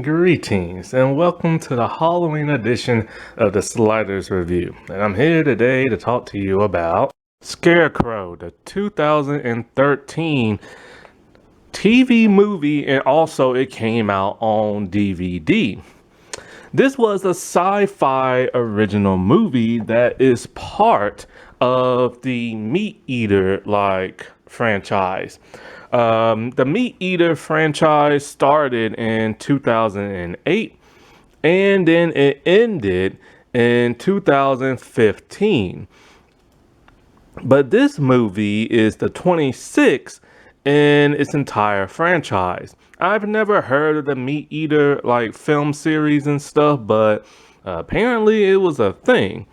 Greetings and welcome to the Halloween edition of the Sliders Review. And I'm here today to talk to you about Scarecrow, the 2013 TV movie, and also it came out on DVD. This was a sci-fi original movie that is part of the Meat Eater franchise. The Meat Eater franchise started in 2008 and then it ended in 2015. But this movie is the 26th in its entire franchise. I've never heard of the Meat Eater film series and stuff, but apparently it was a thing.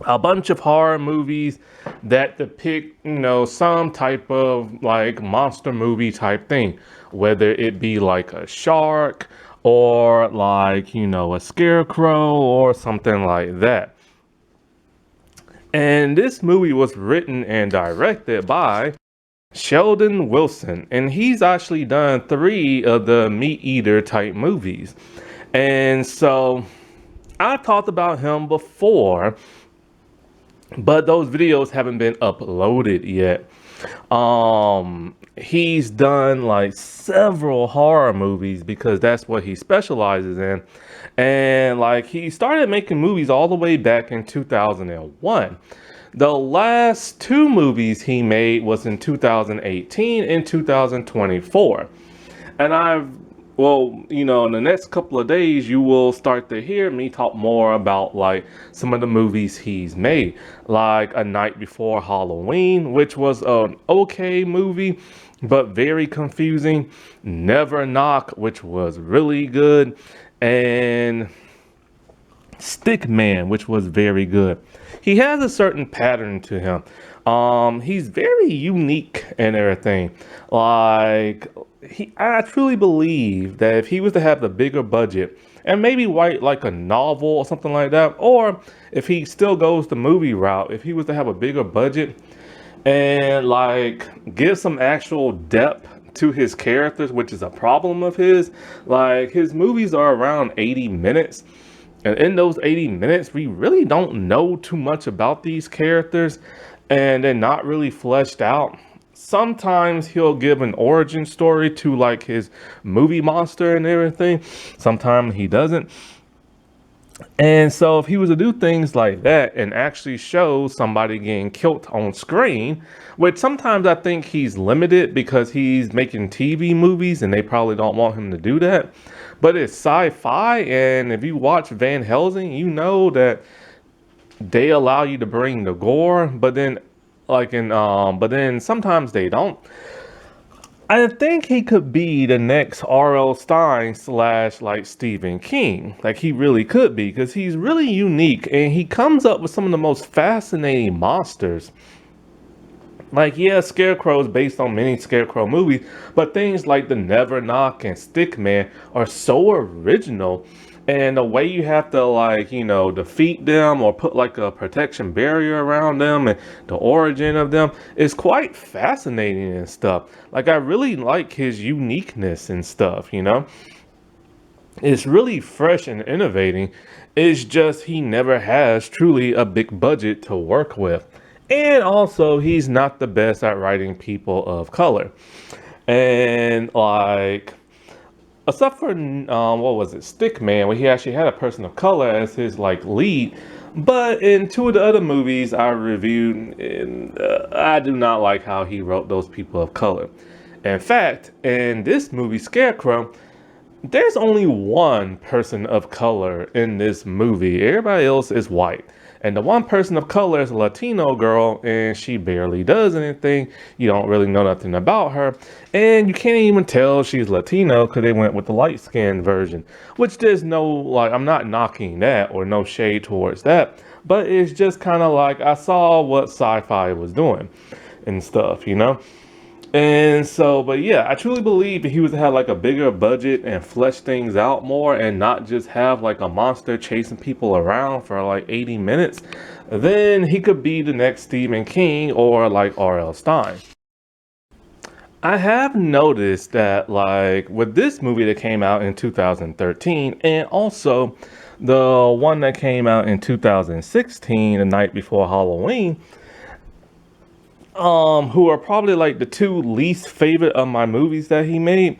A bunch of horror movies that depict, some type of monster movie type thing, whether it be like a shark or a scarecrow or something like that. And this movie was written and directed by Sheldon Wilson, and he's actually done 3 of the Meat Eater type movies. And so I've talked about him before, but those videos haven't been uploaded yet. He's done several horror movies because that's what he specializes in. And he started making movies all the way back in 2001. The last 2 movies he made was in 2018 and 2024. And in the next couple of days, you will start to hear me talk more about some of the movies he's made, like A Night Before Halloween, which was an okay movie, but very confusing. Never Knock, which was really good, and Stickman, which was very good. He has a certain pattern to him. He's very unique and everything. I truly believe that if he was to have the bigger budget and maybe write a novel or something like that, or if he still goes the movie route, if he was to have a bigger budget and give some actual depth to his characters, which is a problem of his movies are around 80 minutes. And in those 80 minutes, we really don't know too much about these characters and they're not really fleshed out. Sometimes he'll give an origin story to his movie monster and everything. Sometimes he doesn't. And so if he was to do things like that and actually show somebody getting killed on screen, which sometimes I think he's limited because he's making TV movies and they probably don't want him to do that. But it's sci-fi, and if you watch Van Helsing, you know that they allow you to bring the gore, but then sometimes they don't. I think he could be the next R.L. Stein / Stephen King. He really could be, because he's really unique and he comes up with some of the most fascinating monsters. Scarecrow is based on many Scarecrow movies, but things like the Never Knock and Stickman are so original. And the way you have to defeat them or put a protection barrier around them and the origin of them is quite fascinating and stuff. I really like his uniqueness and stuff, It's really fresh and innovating. It's just he never has truly a big budget to work with. And also, he's not the best at writing people of color. And except for Stickman, where he actually had a person of color as his lead. But in 2 of the other movies I reviewed, I do not like how he wrote those people of color. In fact, in this movie Scarecrow, there's only 1 person of color in this movie. Everybody else is white. And the 1 person of color is a Latino girl, and she barely does anything. You don't really know nothing about her. And you can't even tell she's Latino because they went with the light-skinned version. Which there's no, I'm not knocking that or no shade towards that. But it's just kind of I saw what sci-fi was doing and stuff, And so, but yeah, I truly believe if he was to have a bigger budget and flesh things out more and not just have a monster chasing people around for 80 minutes, then he could be the next Stephen King or R.L. Stein. I have noticed that, like, with this movie that came out in 2013, and also the one that came out in 2016, the night before Halloween, who are probably like the two least favorite of my movies that he made.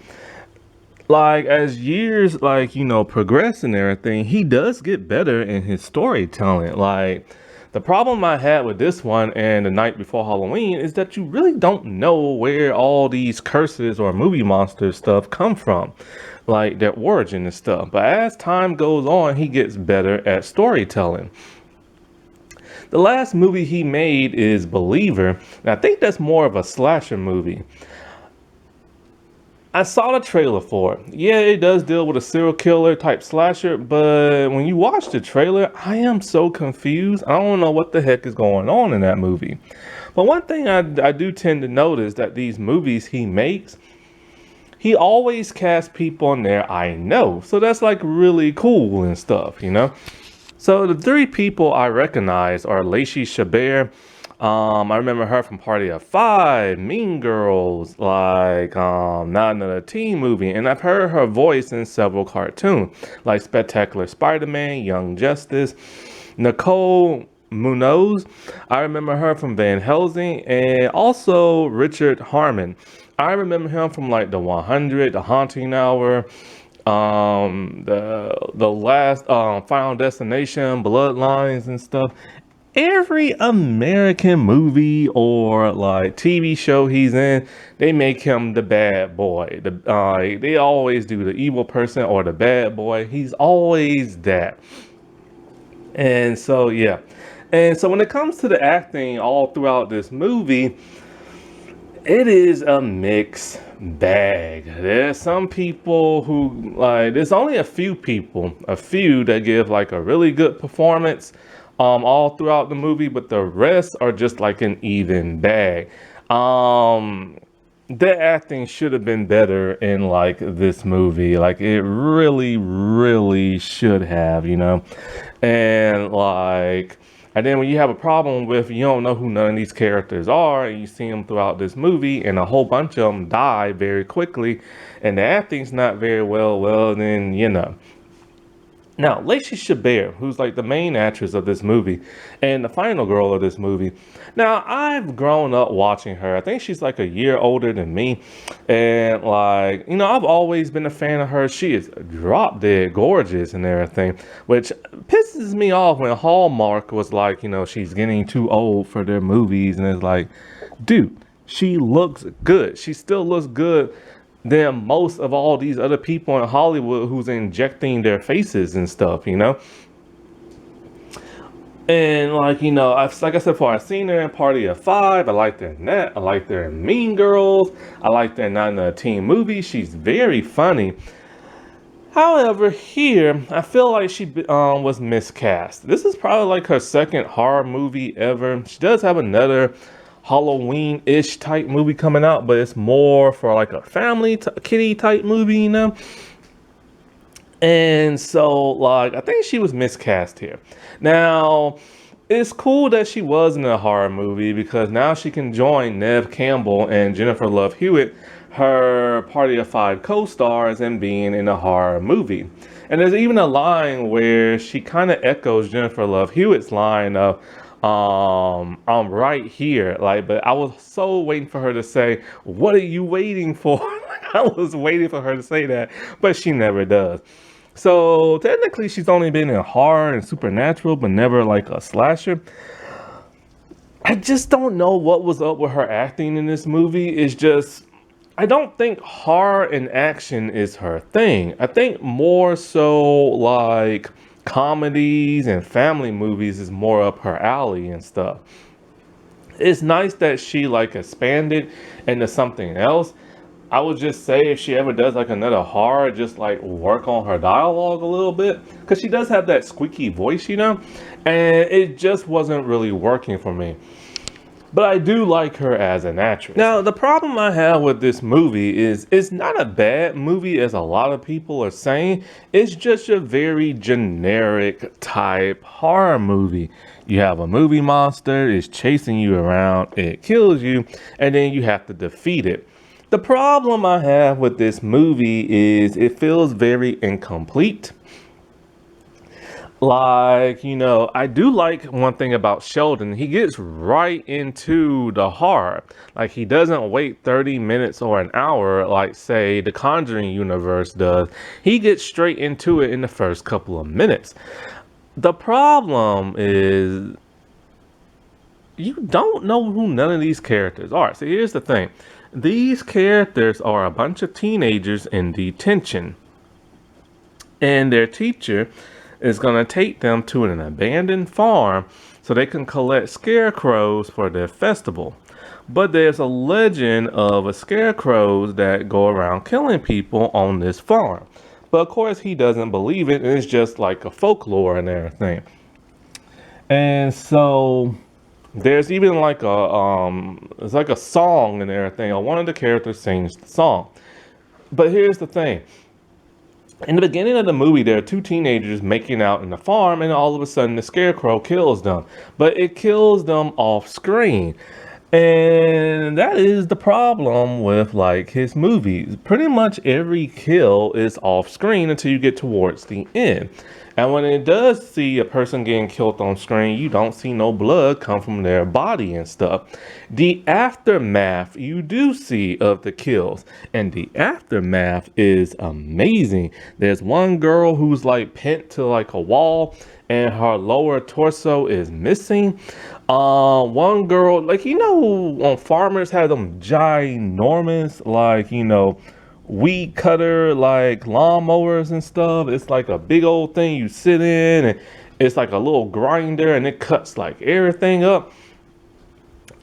Like, as years, like, progress and everything, he does get better in his storytelling. Like, the problem I had with this one and the night before Halloween is that you really don't know where all these curses or movie monster stuff come from, like their origin and stuff. But as time goes on, he gets better at storytelling. The last movie he made is Believer, and I think that's more of a slasher movie. I saw the trailer for it. Yeah, it does deal with a serial killer type slasher, but when you watch the trailer, I am so confused. I don't know what the heck is going on in that movie. But one thing I do tend to notice that these movies he makes, he always casts people in there I know. So that's like really cool and stuff. So the three people I recognize are Lacey Chabert. I remember her from Party of Five, Mean Girls, like Not Another Teen Movie, and I've heard her voice in several cartoons, like Spectacular Spider-Man, Young Justice. Nicole Munoz, I remember her from Van Helsing, and also Richard Harmon. I remember him from like The 100, The Haunting Hour, the last Final Destination, Bloodlines and stuff. Every American movie or like TV show he's in, they make him the bad boy. They always do the evil person or the bad boy. He's always that. And so yeah. And so when it comes to the acting all throughout this movie, it is a mixed bag. There's some people who there's only a few that give like a really good performance all throughout the movie, but the rest are just like an even bag. The acting should have been better in like this movie. Like it really, really should have. And like, and then when you have a problem with you don't know who none of these characters are, and you see them throughout this movie, and a whole bunch of them die very quickly, and the acting's not very well, then. Now, Lacey Chabert, who's like the main actress of this movie and the final girl of this movie. Now, I've grown up watching her. I think she's like a year older than me. And like, I've always been a fan of her. She is drop dead gorgeous and everything, which pisses me off when Hallmark was like, she's getting too old for their movies. And it's like, dude, she looks good. She still looks good than most of all these other people in Hollywood who's injecting their faces and stuff. And like, like I said before, I've seen her in Party of Five. I liked her in that. I liked her in Mean Girls. I liked her in Not Another Teen Movie. She's very funny. However, here, I feel like she was miscast. This is probably like her second horror movie ever. She does have another Halloween-ish type movie coming out, but it's more for like a family kiddie type movie, And so, like, I think she was miscast here. Now, it's cool that she was in a horror movie because now she can join Neve Campbell and Jennifer Love Hewitt, her Party of Five co-stars, and being in a horror movie. And there's even a line where she kind of echoes Jennifer Love Hewitt's line of, I'm right here. Like, but I was so waiting for her to say, what are you waiting for? I was waiting for her to say that, but she never does. So technically she's only been in horror and supernatural, but never like a slasher. I just don't know what was up with her acting in this movie. It's just, I don't think horror and action is her thing. I think more so like comedies and family movies is more up her alley and stuff. It's nice that she like expanded into something else. I would just say if she ever does like another horror, just like work on her dialogue a little bit, because she does have that squeaky voice, and it just wasn't really working for me. But I do like her as an actress. Now, the problem I have with this movie is it's not a bad movie as a lot of people are saying. It's just a very generic type horror movie. You have a movie monster, it's chasing you around, it kills you, and then you have to defeat it. The problem I have with this movie is it feels very incomplete. Like, I do like one thing about Sheldon. He gets right into the horror. Like, he doesn't wait 30 minutes or an hour like, say, the Conjuring universe does. He gets straight into it in the first couple of minutes. The problem is you don't know who none of these characters are. So here's the thing. These characters are a bunch of teenagers in detention. And their teacher is going to take them to an abandoned farm so they can collect scarecrows for their festival. But there's a legend of a scarecrows that go around killing people on this farm. But of course he doesn't believe it. It's just like a folklore and everything. And so there's even like it's like a song and everything. Or one of the characters sings the song. But here's the thing. In the beginning of the movie, there are two teenagers making out in the farm, and all of a sudden the scarecrow kills them. But it kills them off screen. And that is the problem with like his movies. Pretty much every kill is off screen until you get towards the end. And when it does see a person getting killed on screen, you don't see no blood come from their body and stuff. The aftermath you do see of the kills, and the aftermath is amazing. There's one girl who's like pinned to like a wall and her lower torso is missing. One girl, like, when farmers have them ginormous, like, weed cutter, like lawnmowers and stuff. It's like a big old thing you sit in, and it's like a little grinder, and it cuts like everything up.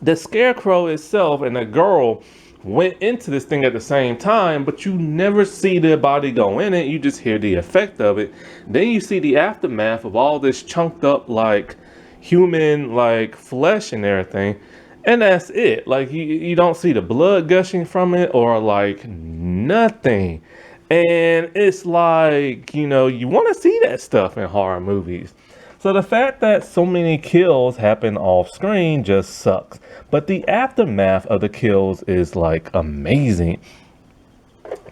The scarecrow itself and the girl went into this thing at the same time, but you never see their body go in it. You just hear the effect of it. Then you see the aftermath of all this chunked up like human like flesh and everything, and that's it. Like you don't see the blood gushing from it or like nothing. And it's like, you want to see that stuff in horror movies. So the fact that so many kills happen off screen just sucks. But the aftermath of the kills is like amazing.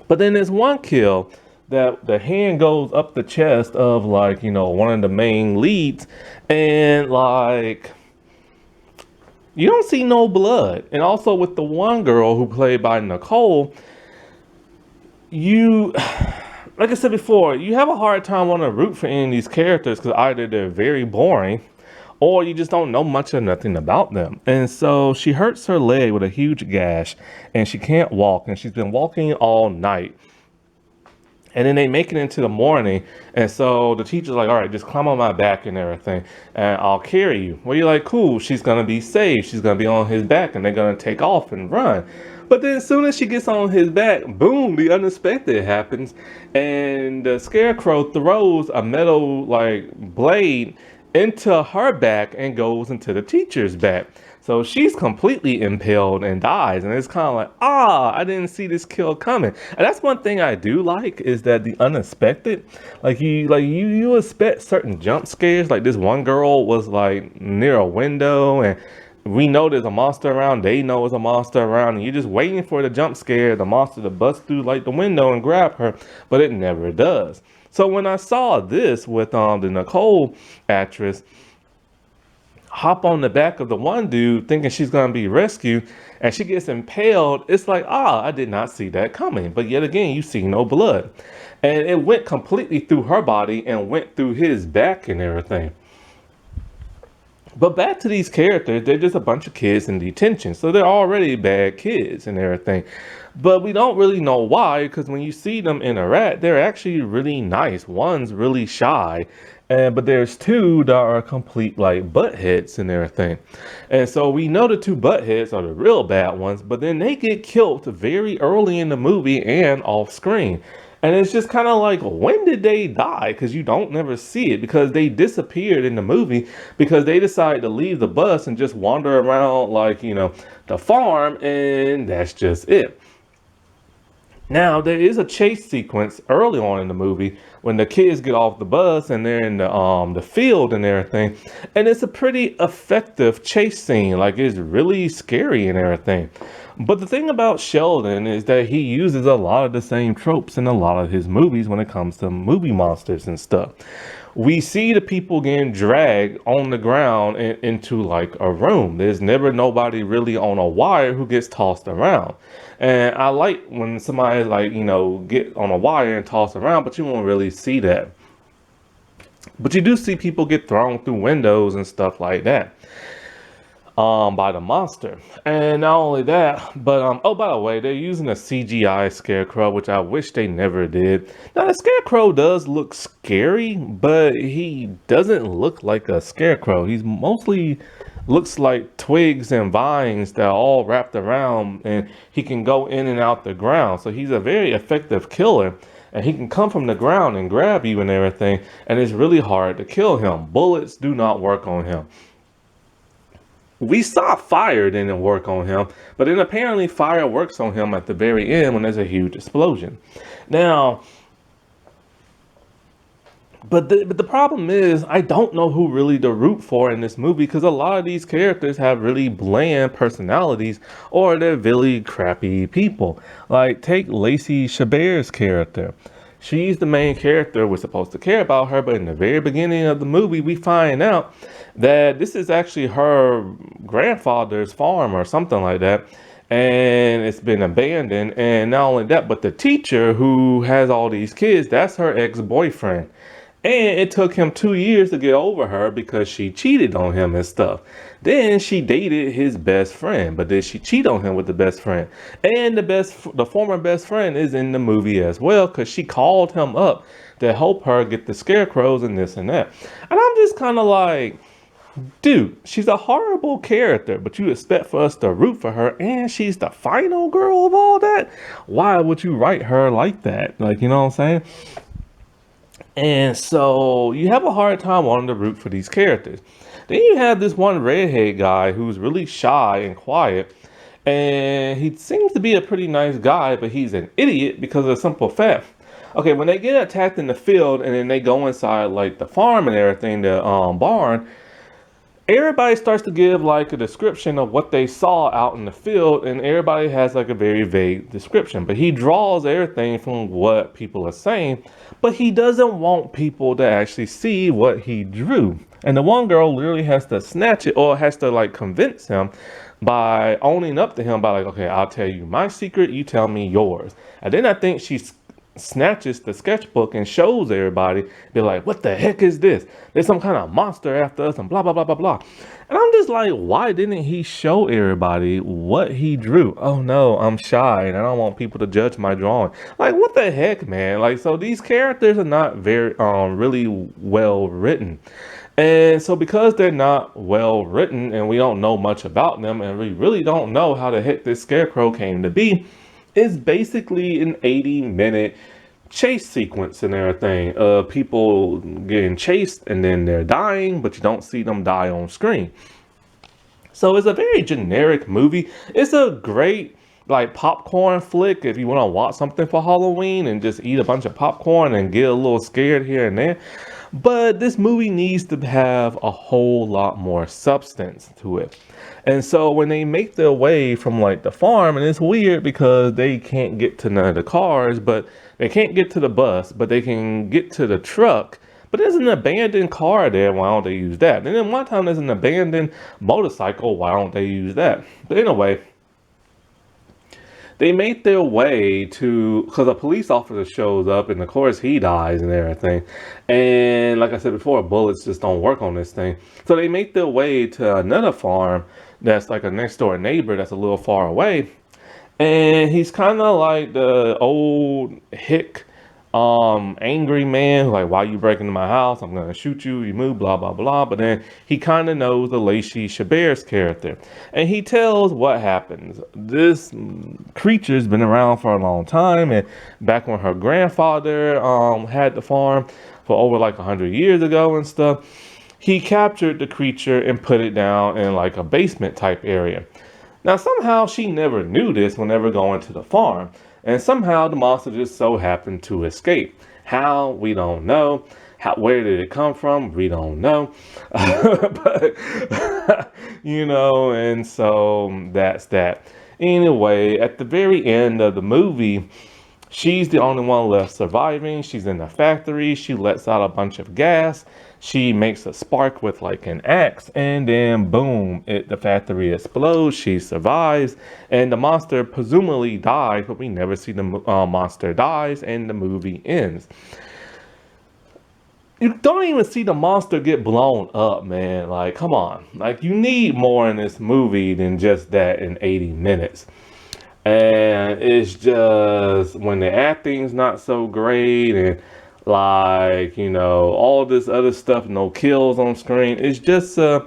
But then there's one kill that the hand goes up the chest of like, one of the main leads, and like you don't see no blood. And also with the one girl who played by Nicole, like I said before, you have a hard time wanting to root for any of these characters because either they're very boring or you just don't know much or nothing about them. And so she hurts her leg with a huge gash and she can't walk, and she's been walking all night. And then they make it into the morning, and so the teacher's like, all right, just climb on my back and everything, and I'll carry you. Well, you're like, cool, she's going to be safe. She's going to be on his back, and they're going to take off and run. But then as soon as she gets on his back, boom, the unexpected happens, and the scarecrow throws a metal, like, blade into her back and goes into the teacher's back. So she's completely impaled and dies. And it's kind of like, I didn't see this kill coming. And that's one thing I do like, is that the unexpected, you expect certain jump scares. Like this one girl was like near a window, and we know there's a monster around. They know there's a monster around, and you're just waiting for the jump scare, the monster to bust through like the window and grab her, but it never does. So when I saw this with the Nicole actress hop on the back of the one dude thinking she's going to be rescued, and she gets impaled, it's like, I did not see that coming. But yet again, you see no blood. And it went completely through her body and went through his back and everything. But back to these characters, they're just a bunch of kids in detention. So they're already bad kids and everything. But we don't really know why, because when you see them interact, they're actually really nice. One's really shy. But there's two that are complete like buttheads and everything. And so we know the two buttheads are the real bad ones, but then they get killed very early in the movie and off screen. And it's just kind of like, when did they die? Because you don't never see it, because they disappeared in the movie because they decided to leave the bus and just wander around like, the farm, and that's just it. Now, there is a chase sequence early on in the movie when the kids get off the bus and they're in the field and everything, and it's a pretty effective chase scene. Like, it's really scary and everything. But the thing about Sheldon is that he uses a lot of the same tropes in a lot of his movies when it comes to movie monsters and stuff. We see the people getting dragged on the ground into like a room. There's never nobody really on a wire who gets tossed around. And I like when somebody like, get on a wire and tossed around, but you won't really see that. But you do see people get thrown through windows and stuff like that by the monster. And not only that, but oh, by the way, they're using a CGI scarecrow, which I wish they never did. Now, the scarecrow does look scary, but he doesn't look like a scarecrow. He's mostly looks like twigs and vines that are all wrapped around, and he can go in and out the ground. So he's a very effective killer, and he can come from the ground and grab you and everything, and it's really hard to kill him. Bullets do not work on him. We saw fire didn't work on him, but then apparently fire works on him at the very end when there's a huge explosion. Now, but the problem is, I don't know who really to root for in this movie, because a lot of these characters have really bland personalities, or they're really crappy people. Like, take Lacey Chabert's character. She's the main character. We're supposed to care about her, but in the very beginning of the movie, we find out that this is actually her grandfather's farm or something like that, and it's been abandoned. And not only that, but the teacher who has all these kids, that's her ex-boyfriend. And it took him 2 years to get over her because she cheated on him and stuff. Then she dated his best friend, but then she cheated on him with the best friend. And the former best friend is in the movie as well, because she called him up to help her get the scarecrows and this and that. And I'm just kind of like, dude, she's a horrible character, but you expect for us to root for her, and she's the final girl of all that? Why would you write her like that? Like, you know what I'm saying? And so you have a hard time wanting to root for these characters. Then you have this one redhead guy who's really shy and quiet. And he seems to be a pretty nice guy, but he's an idiot because of the simple fact. Okay, when they get attacked in the field and then they go inside like the farm and everything, the barn, everybody starts to give like a description of what they saw out in the field, and everybody has like a very vague description. But he draws everything from what people are saying, but he doesn't want people to actually see what he drew. And the one girl literally has to snatch it, or has to like convince him by owning up to him by like, okay, I'll tell you my secret, you tell me yours. And then I think she snatches the sketchbook and shows everybody. They're like, what the heck is this? There's some kind of monster after us and blah, blah, blah, blah, blah. And I'm just like, why didn't he show everybody what he drew? Oh no, I'm shy and I don't want people to judge my drawing. Like, what the heck, man? Like, so these characters are not very, really well written. And so because they're not well written and we don't know much about them, and we really don't know how the heck this scarecrow came to be, it's basically an 80-minute chase sequence and everything of people getting chased and then they're dying, but you don't see them die on screen. So it's a very generic movie. It's a great like popcorn flick if you want to watch something for Halloween and just eat a bunch of popcorn and get a little scared here and there. But this movie needs to have a whole lot more substance to it. And so when they make their way from like the farm, and it's weird because they can't get to none of the cars, but they can't get to the bus, but they can get to the truck. But there's an abandoned car there, why don't they use that? And then one time there's an abandoned motorcycle, why don't they use that? But anyway, they make their way to, because a police officer shows up and of course he dies and everything. And like I said before, bullets just don't work on this thing. So they make their way to another farm that's like a next door neighbor that's a little far away. And he's kind of like the old hick, angry man, like, why you breaking into my house? I'm gonna shoot you, you move, blah, blah, blah. But then he kind of knows the Lacey Chabert's character. And he tells what happens. This creature's been around for a long time. And back when her grandfather had the farm for over like 100 years ago and stuff, he captured the creature and put it down in like a basement type area. Now, somehow she never knew this whenever going to the farm. and somehow the monster just so happened to escape. How? We don't know. Where did it come from? We don't know. But, and so that's that. Anyway, at the very end of the movie, she's the only one left surviving. She's in the factory. She lets out a bunch of gas. She makes a spark with like an axe, and then boom, the factory explodes. She survives, and the monster presumably dies, but we never see the monster dies, and the movie ends. You don't even see the monster get blown up, man. Like, come on. Like, you need more in this movie than just that in 80 minutes. And it's just when the acting's not so great and like, all this other stuff, no kills on screen. It's just a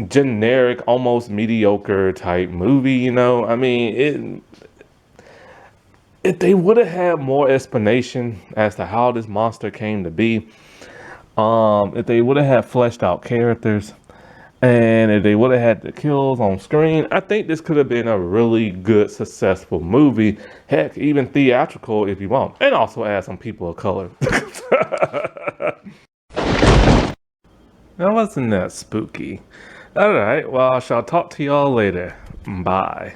generic, almost mediocre type movie, I mean, if they would have had more explanation as to how this monster came to be, if they would have had fleshed out characters, and if they would have had the kills on screen, I think this could have been a really good, successful movie. Heck, even theatrical if you want. And also add some people of color. That wasn't that spooky. Alright, well, I shall talk to y'all later. Bye.